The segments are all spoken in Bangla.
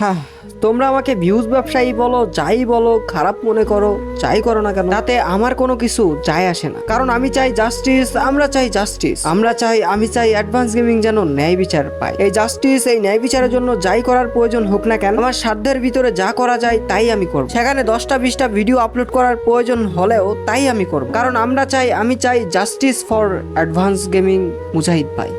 হ্যাঁ, তোমরা আমাকে ভিউজ ব্যবসায়ী বলো, যাই বলো, খারাপ মনে করো, যাই করো না কেন, তাতে আমার কোনো কিছু যায় আসে না। কারণ আমি চাই জাস্টিস, আমি চাই অ্যাডভান্স গেমিং যেন ন্যায় বিচার পায়। এই জাস্টিস, এই ন্যায় বিচারের জন্য যাই করার প্রয়োজন হোক না কেন, আমার সাধ্যের ভিতরে যা করা যায় তাই আমি করব। সেখানে 10টা-20টা ভিডিও আপলোড করার প্রয়োজন হলেও তাই আমি করব। কারণ আমি চাই জাস্টিস ফর অ্যাডভান্স গেমিং মুজাহিদ ভাই।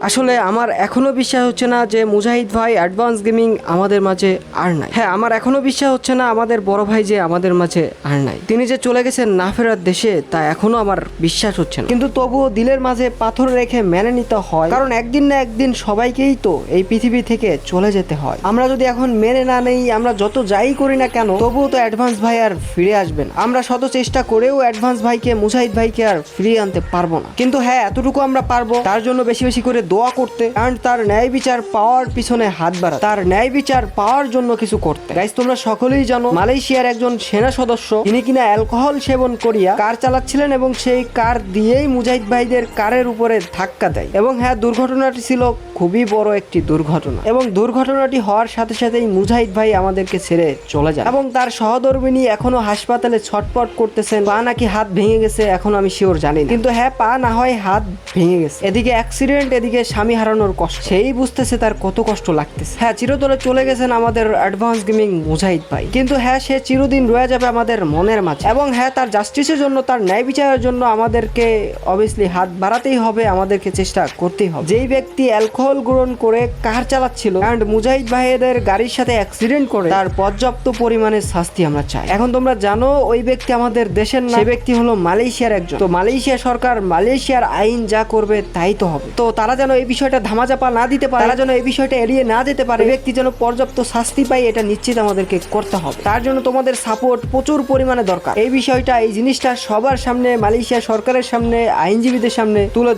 আসলে আমার এখনো বিশ্বাস হচ্ছে না যে মুজাহিদ ভাই অ্যাডভান্স গেমিং আমাদের মাঝে আর নাই। হ্যাঁ, আমার এখনো বিশ্বাস হচ্ছে না আমাদের বড় ভাই যে আমাদের মাঝে আর নাই। তিনি যে চলে গেছেন না ফেরার দেশে, তা এখনো আমার বিশ্বাস হচ্ছে না। কিন্তু তবুও দিলের মাঝে পাথর রেখে মেনে নিতে হয়, কারণ একদিন না একদিন সবাইকেই তো এই পৃথিবী থেকে চলে যেতে হয়। আমরা যদি এখন মেনে না নেই, আমরা যত যাই করি না কেন, তবুও তো অ্যাডভান্স ভাই আর ফিরে আসবে না। আমরা শত চেষ্টা করেও অ্যাডভান্স ভাইকে, মুজাহিদ ভাইকে আর ফিরিয়ে আনতে পারবো না। কিন্তু হ্যাঁ, এতটুকু আমরা পারবো, তার জন্য বেশি বেশি করে দোয়া করতে, কারণ তার ন্যায় বিচার পাওয়ার পিছনে হাত বাড়াতে, তার ন্যায় বিচার পাওয়ার জন্য কিছু করতে। গাইস, তোমরা সকলেই জানো মালয়েশিয়ার একজন সেনা সদস্য, তিনি কিনা অ্যালকোহল সেবন করিয়া কার চালাচ্ছিলেন এবং সেই কার দিয়েই মুজাহিদ ভাইদের কারের উপরে ধাক্কা দেয়। এবং হ্যাঁ, দুর্ঘটনাটি ছিল খুবই বড় একটি দুর্ঘটনা, এবং দুর্ঘটনাটি হওয়ার সাথে সাথেই মুজাহিদ ভাই আমাদেরকে ছেড়ে চলে যায়। এবং তার সহধর্মিনী এখনো হাসপাতালে ছটপট করতেছেন। পা নাকি হাত ভেঙে গেছে, এখন আমি শিওর জানি না, কিন্তু হ্যাঁ, পা না হয় হাত ভেঙে গেছে। এদিকে অ্যাক্সিডেন্ট, এদিকে স্বামী হারানোর কষ্ট, সেই বুঝতেছে তার কত কষ্ট লাগতেছে। হ্যাঁ, চিরতরে চলে গেছেন আমাদের অ্যাডভান্স গেমিং মুজাহিদ ভাই, কিন্তু হ্যাঁ, সে চিরদিন রয়ে যাবে আমাদের মনের মাঝে। এবং হ্যাঁ, তার জাস্টিসের জন্য, তার ন্যায় বিচারের জন্য আমাদেরকে অবভিয়াসলি হাত বাড়াতেই হবে, আমাদেরকে চেষ্টা করতেই হবে। যেই ব্যক্তি অ্যালকোহল গ্রহণ করে কার চালাচ্ছিল এন্ড মুজাহিদ ভাইদের গাড়ির সাথে অ্যাক্সিডেন্ট করে, তার পর্যাপ্ত পরিমাণে শাস্তি আমরা চাই। এখন তোমরা জানো ওই ব্যক্তি আমাদের দেশের না, সেই ব্যক্তি হলো মালয়েশিয়ার একজন। তো মালয়েশিয়া সরকার, মালয়েশিয়ার আইন যা করবে তাই তো হবে। তো তারা যেন এই বিষয়টা ধামাচাপা না দিতে পারে, তারা যেন এই বিষয়টা এড়িয়ে না যেতে পারে, ব্যক্তি যেন পর্যাপ্ত শাস্তি পায়, এটা নিশ্চিত আমাদেরকে করতে হবে। তার জন্য তোমাদের সাপোর্ট প্রচুর পরিমাণে দরকার। এই বিষয়টা, এই জিনিসটা সবার সামনে, মালয়েশিয়া সরকারের সামনে, আইনজীবীদের সামনে তুলে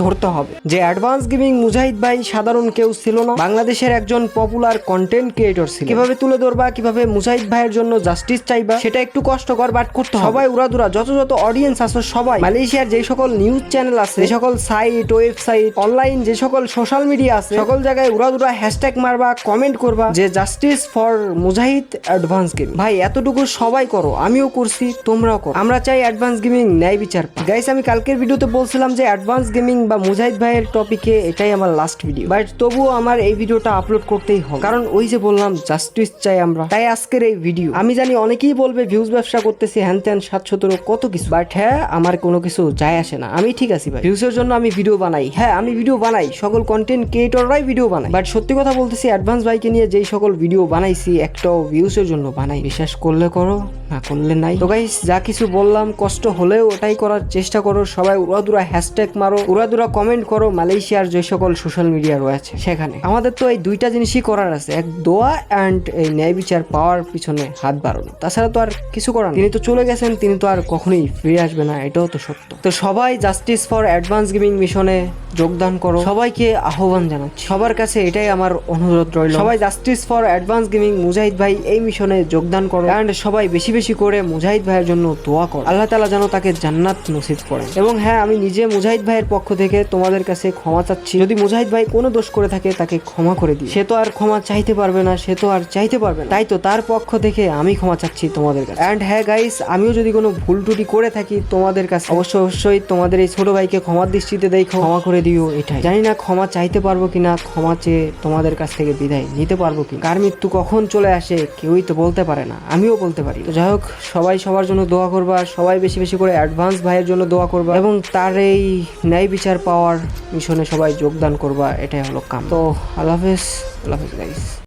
ধরতে হবে যে অ্যাডভান্স গেমিং মুজাহিদ ভাই সাধারণ কেউ ছিল না, বাংলাদেশের একজন পপুলার কন্টেন্ট ক্রিয়েটর ছিল। কিভাবে তুলে ধরবা, কিভাবে মুজাহিদ ভাইয়ের জন্য জাস্টিস চাইবা, সেটা একটু কষ্টকর, বাট করতে হবে। সবাই উড়াদুরা, যত অডিয়েন্স আছে সবাই, মালয়েশিয়ার যে সকল নিউজ চ্যানেল আছে, যে সকল সাইট, ওয়েবসাইট, অনলাইন যে সকল সোশ্যাল মিডিয়া আছে, সকল জায়গায় উড়াদুরা হ্যাশট্যাগ মারবা, কমেন্ট করবা যে justice for Mujahid advance gaming. ভাই, এতটুকু সবাই করো, আমিও করছি, তোমরাও করো। আমরা চাই অ্যাডভান্স গেমিং ন্যায় বিচার পায়। গাইস, আমি কালকের ভিডিওতে বলছিলাম যে অ্যাডভান্স গেমিং বা মুজাহিদ ভাইয়ের টপিকে এটাই আমার লাস্ট ভিডিও, বাট তবুও আমার এই ভিডিওটা আপলোড করতেই হবে, কারণ ওই যে বললাম জাস্টিস চাই আমরা, তাই আজকের এই ভিডিও। আমি জানি অনেকেই বলবে ভিউজ ব্যবসা করতেছি, হ্যান ত্যান 717 কত কিছু, বাট হ্যাঁ, আমার কোনো কিছু যায় আসে না। আমি ঠিক আছি ভাই, ভিউজের জন্য আমি ভিডিও বানাই। হ্যাঁ, আমি ভিডিও বানাই, সকল কন্টেন্ট ক্রিয়েটররাই ভিডিও বানাই, বাট সত্যি কথা বলতেছি, অ্যাডভান্স ভাইকে নিয়ে যেই সকল ভিডিও বানাইছি, একটাও ভিউজের জন্য বানাই। বিশ্বাস করলে করো, না করলে নাই। তো গাইস, যা কিছু বললাম, কষ্ট হলেও ওটাই করার চেষ্টা করো। সবাই উড়াদুরা হ্যাশট্যাগ মারো, উড়াদুরা কমেন্ট করো মালয়েশিয়ার যে সকল সোশ্যাল মিডিয়া রয়েছে সেখানে। আমাদের তো এই দুইটা জিনিসই করার আছে, এক দোয়া অ্যান্ড এই ন্যায় বিচার পাওয়ার পিছনে হাত বাড়ানো। তাছাড়া তো আর কিছু করার নেই। তিনি তো চলে গেছেন, তিনি তো আর কখনোই ফিরে আসবে না, এটাও তো সত্য। তো সবাই জাস্টিস ফর অ্যাডভান্স গেমিং মিশনে যোগদান করো। সবাইকে আহ্বান জানাচ্ছি, সবার কাছে এটাই আমার অনুরোধ রইল, সবাই জাস্টিস ফর অ্যাডভান্স গেমিং মুজাহিদ ভাই এই মিশনে যোগদান করো, অ্যান্ড সবাই বেশি বেশি করে মুজাহিদ ভাইয়ের জন্য দোয়া করো। আল্লাহ তাআলা যেন তাকে জান্নাত নসিব করেন। এবং হ্যাঁ, আমি নিজে মুজাহিদ ভাইয়ের পক্ষ থেকে তোমাদের কাছে ক্ষমা চাচ্ছি, যদি মুজাহিদ ভাই কোনো দোষ করে থাকে তাকে ক্ষমা করে দিই। সে তো আর ক্ষমা চাইতে পারবে না, সে তো আর চাইতে পারবে না, তাই তো তার পক্ষ থেকে আমি ক্ষমা চাচ্ছি তোমাদের কাছে। অ্যান্ড হ্যাঁ গাইস, আমিও যদি কোনো ভুল ত্রুটি করে থাকি তোমাদের কাছে, অবশ্যই তোমাদের এই ছোট ভাইকে ক্ষমার দৃষ্টিতে দেখো, ক্ষমা করে দিও। এটাই জানি না ক্ষমা চাইতে পারবো কিনা, ক্ষমা চেয়ে তোমাদের কাছ থেকে বিদায় নিতে পারবো কিনা। কার মৃত্যু কখন চলে আসে কেউই তো বলতে পারে না, আমিও বলতে পারি। তো যাই হোক, সবাই সবার জন্য দোয়া করবা, সবাই বেশি বেশি করে অ্যাডভান্স ভাইয়ের জন্য দোয়া করবা, এবং তার এই ন্যায় বিচার পাওয়ার মিশনে সবাই যোগদান করবা, এটাই হলো কাম। তো আল্লাহ হাফেজ গাইস।